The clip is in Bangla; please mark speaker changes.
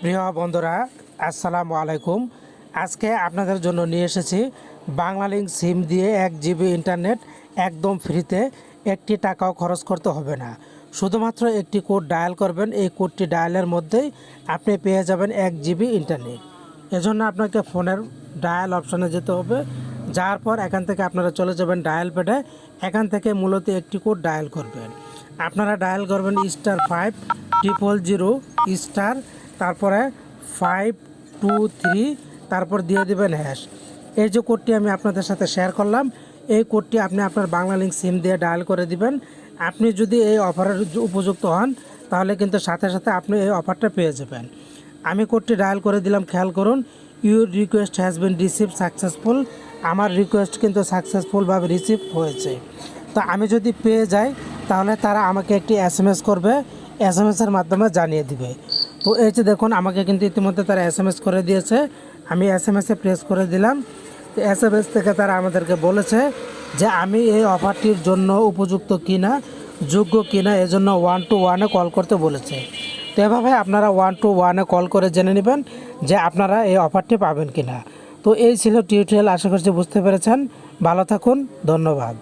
Speaker 1: প্রিয় বন্ধুরা, আসসালামু আলাইকুম। আজকে আপনাদের জন্য নিয়ে এসেছি বাংলালিংক সিম দিয়ে 1 জিবি ইন্টারনেট একদম ফ্রিতে, একটি টাকাও খরচ করতে হবে না। শুধুমাত্র একটি কোড ডায়াল করবেন, এই কোডটি ডায়ালের মধ্যেই আপনি পেয়ে যাবেন 1 জিবি ইন্টারনেট। এজন্য আপনাকে ফোনের ডায়াল অপশানে যেতে হবে। যাওয়ার পর এখান থেকে আপনারা চলে যাবেন ডায়াল প্যাডে। এখান থেকে মূলত একটি কোড ডায়াল করবেন। আপনারা ডায়াল করবেন *500 তারপরে 523, তারপর দিয়ে দিবেন হ্যাশ। এই যে কোডটি আমি আপনাদের সাথে শেয়ার করলাম, এই কোডটি আপনি আপনার বাংলালিংক সিম দিয়ে ডায়াল করে দিবেন। আপনি যদি এই অফারের উপযুক্ত হন তাহলে কিন্তু সাথে সাথে আপনি এই অফারটা পেয়ে যাবেন। আমি কোডটি ডায়াল করে দিলাম, খেয়াল করুন। Your request has been receive successful. আমার রিকোয়েস্ট কিন্তু সাকসেসফুলভাবে রিসিভ হয়েছে। তো আমি যদি পেয়ে যাই তাহলে তারা আমাকে একটি SMS করবে, SMS-এর মাধ্যমে জানিয়ে দিবে। তো এই যে দেখুন, আমাকে কিন্তু ইতিমধ্যে তারা SMS করে দিয়েছে। আমি SMS-এ প্রেস করে দিলাম। তো SMS থেকে তারা আমাদেরকে বলেছে যে আমি এই অফারটির জন্য উপযুক্ত কিনা, যোগ্য কিনা, এজন্য 121-এ কল করতে বলেছে। তো এভাবে আপনারা 121-এ কল করে জেনে নেবেন যে আপনারা এই অফারটি পাবেন কিনা। তো এই ছিল টিউটোরিয়াল, আশা করছি বুঝতে পেরেছেন। ভালো থাকুন, ধন্যবাদ।